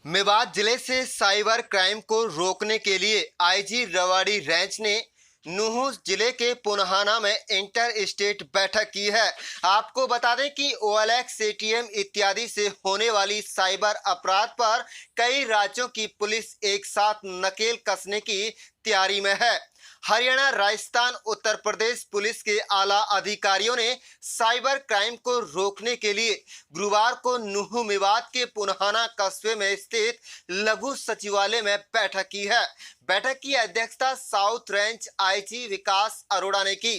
मेवात जिले से cyber crime को रोकने के लिए आईजी रेवाड़ी रेंज ने नुहू जिले के पुनहाना में इंटर स्टेट बैठक की है। आपको बता दें कि ओएलएक्स, एटीएम इत्यादि से होने वाली साइबर अपराध पर कई राज्यों की पुलिस एक साथ नकेल कसने की तैयारी में है। हरियाणा, राजस्थान, उत्तर प्रदेश पुलिस के आला अधिकारियों ने साइबर क्राइम को रोकने के लिए गुरुवार को नुहू मेवात के पुनहाना कस्बे में स्थित लघु सचिवालय में बैठक की है। बैठक की अध्यक्षता साउथ रेंज आईजी विकास अरोड़ा ने की।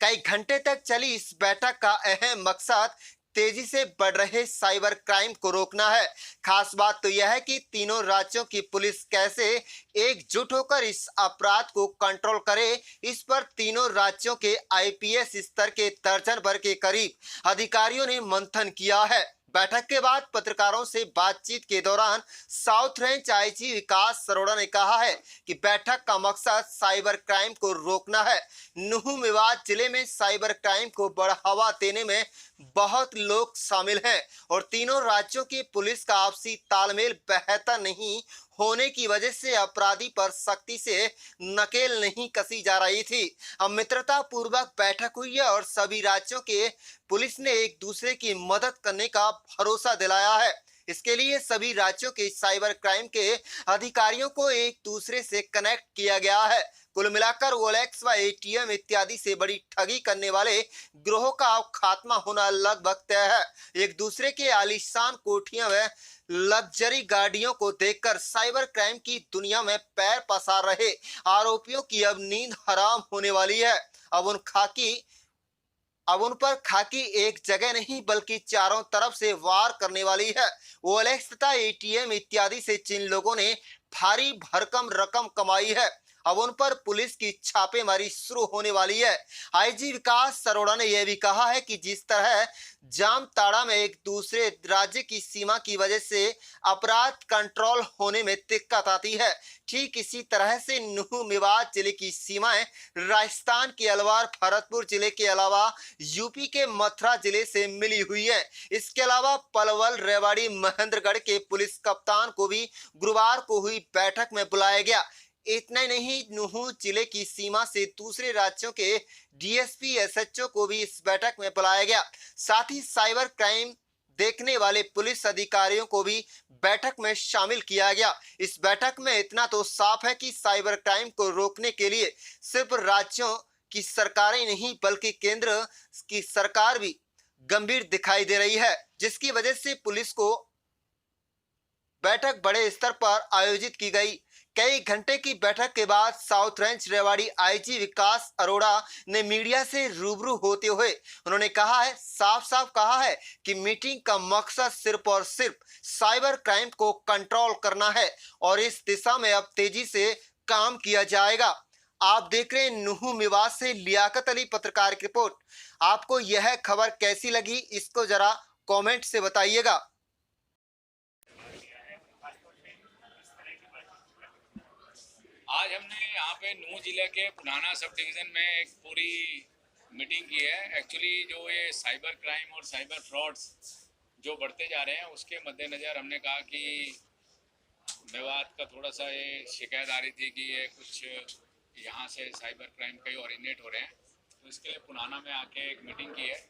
कई घंटे तक चली इस बैठक का अहम मकसद तेजी से बढ़ रहे साइबर क्राइम को रोकना है। खास बात तो यह है कि तीनों राज्यों की पुलिस कैसे एकजुट होकर इस अपराध को कंट्रोल करे, इस पर तीनों राज्यों के आईपीएस स्तर के दर्जन भर के करीब अधिकारियों ने मंथन किया है। बैठक के बाद पत्रकारों से बातचीत के दौरान साउथ रेंज आईजी विकास अरोड़ा ने कहा है कि बैठक का मकसद साइबर क्राइम को रोकना है। नुहू मेवात जिले में साइबर क्राइम को बढ़ावा देने में बहुत लोग शामिल हैं और तीनों राज्यों की पुलिस का आपसी तालमेल बेहतर नहीं होने की वजह से अपराधी पर सख्ती से नकेल नहीं कसी जा रही थी। अब मित्रता पूर्वक बैठक हुई है और सभी राज्यों के पुलिस ने एक दूसरे की मदद करने का भरोसा दिलाया है। इसके लिए सभी राज्यों के साइबर क्राइम के अधिकारियों को एक दूसरे से कनेक्ट किया गया है। कुल मिलाकर ओएलएक्स व एटीएम इत्यादि से बड़ी ठगी करने वाले गिरोह का खात्मा होना लगभग तय है। एक दूसरे के आलीशान कोठियों में लग्जरी गाड़ियों को देखकर साइबर क्राइम की दुनिया में पैर पसार रहे आरोपियों की अब नींद हराम होने वाली है। अब उन पर खाकी एक जगह नहीं बल्कि चारों तरफ से वार करने वाली है। ओएलएक्स तथा एटीएम इत्यादि से जिन लोगों ने भारी भरकम रकम कमाई है, अब उन पर पुलिस की छापेमारी शुरू होने वाली है। आईजी विकास अरोड़ा ने यह भी कहा है कि जिस तरह जामताड़ा में एक दूसरे राज्य की सीमा की वजह से अपराध कंट्रोल होने में दिक्कत आती है, ठीक इसी तरह से नुहू मेवात जिले की सीमाएं राजस्थान के अलवार भरतपुर जिले के अलावा यूपी के मथुरा जिले से मिली हुई है। इसके अलावा पलवल, रेवाड़ी, महेंद्रगढ़ के पुलिस कप्तान को भी गुरुवार को हुई बैठक में बुलाया गया। इतना ही नहीं, नुहू जिले की सीमा से दूसरे राज्यों के डीएसपी, एसएचओ को भी इस बैठक में बुलाया गया। साथ ही साइबर क्राइम देखने वाले पुलिस अधिकारियों को भी बैठक में शामिल किया गया। इस बैठक में इतना तो साफ है कि साइबर क्राइम को रोकने के लिए सिर्फ राज्यों की सरकारें नहीं बल्कि केंद्र की सरकार भी गंभीर दिखाई दे रही है, जिसकी वजह से पुलिस को बैठक बड़े स्तर पर आयोजित की गई। कई घंटे की बैठक के बाद साउथ रेंज रेवाड़ी आईजी विकास अरोड़ा ने मीडिया से रूबरू होते हुए उन्होंने कहा है, साफ साफ कहा है कि मीटिंग का मकसद सिर्फ और सिर्फ साइबर क्राइम को कंट्रोल करना है और इस दिशा में अब तेजी से काम किया जाएगा। आप देख रहे हैं नुहू मेवात से लियाकत अली पत्रकार की रिपोर्ट। आपको यह खबर कैसी लगी, इसको जरा कमेंट से बताइएगा। आज हमने यहाँ पे नूहू जिले के पुनाना सब डिवीज़न में एक पूरी मीटिंग की है। एक्चुअली जो ये साइबर क्राइम और साइबर फ्रॉड्स जो बढ़ते जा रहे हैं उसके मद्देनज़र हमने कहा कि मेवात का थोड़ा सा ये शिकायत आ रही थी कि ये कुछ यहाँ से साइबर क्राइम कई ओरिजिनेट हो रहे हैं, तो इसके लिए पुनाना में आके एक मीटिंग की है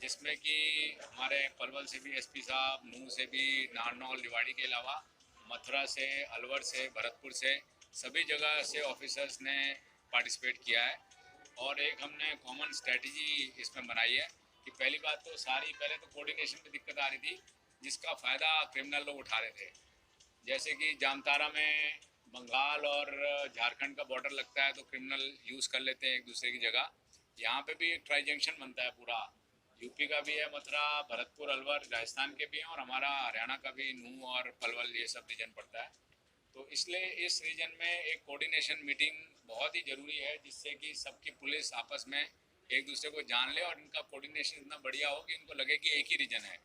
जिसमें कि हमारे पलवल से भी एसपी साहब, नूहू से भी, नारनौल, रेवाड़ी के अलावा मथुरा से, अलवर से, भरतपुर से, सभी जगह से ऑफिसर्स ने पार्टिसिपेट किया है। और एक हमने कॉमन स्ट्रेटजी इसमें बनाई है कि पहली बात तो पहले तो कोऑर्डिनेशन में दिक्कत आ रही थी जिसका फ़ायदा क्रिमिनल लोग उठा रहे थे। जैसे कि जामताड़ा में बंगाल और झारखंड का बॉर्डर लगता है तो क्रिमिनल यूज़ कर लेते हैं एक दूसरे की जगह। यहाँ पे भी एक ट्राई जंक्शन बनता है पूरा, यूपी का भी है, मथुरा, भरतपुर, अलवर राजस्थान के भी हैं और हमारा हरियाणा का भी नूहू और पलवल ये सब रीजन पड़ता है। तो इसलिए इस रीजन में एक कोऑर्डिनेशन मीटिंग बहुत ही ज़रूरी है जिससे कि सबकी पुलिस आपस में एक दूसरे को जान ले और इनका कोऑर्डिनेशन इतना बढ़िया हो कि इनको लगे कि एक ही रीजन है।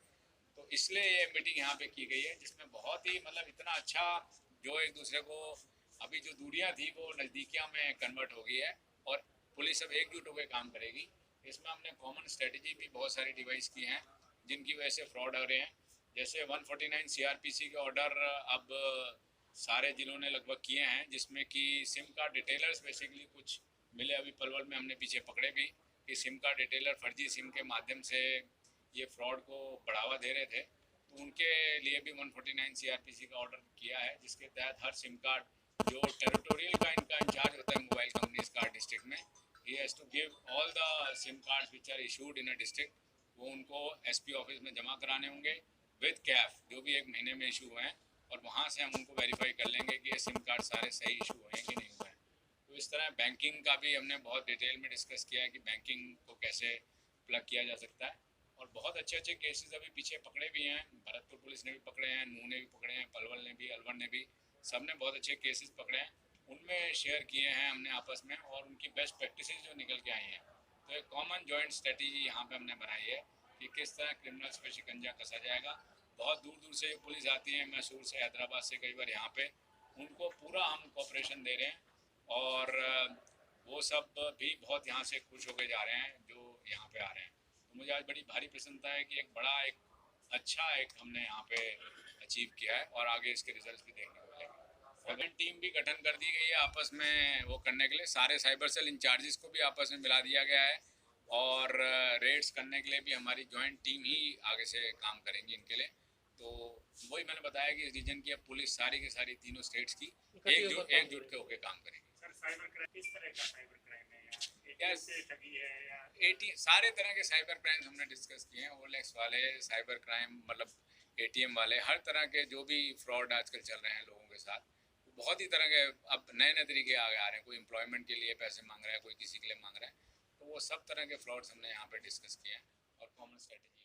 तो इसलिए ये मीटिंग यहाँ पे की गई है जिसमें बहुत ही मतलब इतना अच्छा जो एक दूसरे को अभी जो दूरियाँ थी वो नज़दीकियाँ में कन्वर्ट हो गई है और पुलिस अब एकजुट होकर काम करेगी। इसमें हमने कॉमन स्ट्रेटजी भी बहुत सारी डिवाइस की हैं जिनकी वजह से फ्रॉड हो रहे हैं। जैसे 149 सीआरपीसी के ऑर्डर अब सारे जिलों ने लगभग किए हैं, जिसमें कि सिम कार्ड डिटेलर्स बेसिकली कुछ मिले। अभी पलवल में हमने पीछे पकड़े भी कि सिम कार्ड डिटेलर फर्जी सिम के माध्यम से ये फ्रॉड को बढ़ावा दे रहे थे। तो उनके लिए भी 149 सीआरपीसी का ऑर्डर किया है, जिसके तहत हर सिम कार्ड जो टेरिटोरियल का इनका इंचार्ज होता है मोबाइल कंपनीज का डिस्ट्रिक्ट में, he has to give all the SIM cards which are issued in a district, वो उनको एसपी ऑफिस में जमा कराने होंगे विद कैफ, जो भी एक महीने में इशू हुए हैं, और वहाँ से हम उनको वेरीफाई कर लेंगे कि ये सिम कार्ड सारे सही इशू हुए हैं कि नहीं हुए हैं। तो इस तरह बैंकिंग का भी हमने बहुत डिटेल में डिस्कस किया है कि बैंकिंग को कैसे प्लग किया जा सकता है। और बहुत अच्छे अच्छे केसेस अभी पीछे पकड़े भी हैं, भरतपुर पुलिस ने भी पकड़े हैं, नूह ने भी पकड़े हैं, पलवल ने भी, अलवर ने भी, सब ने बहुत अच्छे केसेस पकड़े हैं, उनमें शेयर किए हैं हमने आपस में, और उनकी बेस्ट प्रैक्टिसेस जो निकल के आई हैं। तो एक कॉमन जॉइंट स्ट्रेटेजी यहाँ पे हमने बनाई है कि किस तरह क्रिमिनल्स पे शिकंजा कसा जाएगा। बहुत दूर दूर से पुलिस आती है, मैसूर से, हैदराबाद से, कई बार यहाँ पे, उनको पूरा हम कोऑपरेशन दे रहे हैं, और वो सब भी बहुत यहाँ से खुश होके जा रहे हैं जो यहाँ पे आ रहे हैं। तो मुझे आज बड़ी भारी प्रसन्नता है कि एक अच्छा हमने यहाँ पे अचीव किया है, और आगे इसके रिजल्ट भी देखने को मिलेंगे। और टीम भी गठन कर दी गई है आपस में वो करने के लिए, सारे साइबर सेल इंचार्जेस को भी आपस में मिला दिया गया है, और रेड्स करने के लिए भी हमारी जॉइंट टीम ही आगे से काम करेंगी इनके लिए। तो वही मैंने बताया कि इस रीजन की अब पुलिस सारी की सारी तीनों स्टेट्स की एकजुट के होकर काम करेंगी। सर, साइबर क्राइम किस तरह का साइबर क्राइम है? Yes. से ठगी है या सारे तरह के साइबर क्राइम हमने डिस्कस किए हैं, ओएलएक्स वाले साइबर क्राइम, मतलब एटीएम वाले, हर तरह के जो भी फ्रॉड आजकल चल रहे हैं लोगों के साथ, बहुत ही तरह के अब नए नए तरीके आगे आ रहे हैं। कोई एम्प्लॉयमेंट के लिए पैसे मांग रहा है, कोई किसी के लिए मांग रहा है, तो वो सब तरह के फ्रॉड्स हमने यहाँ पे डिस्कस किए हैं और कॉमन स्ट्रेटेजी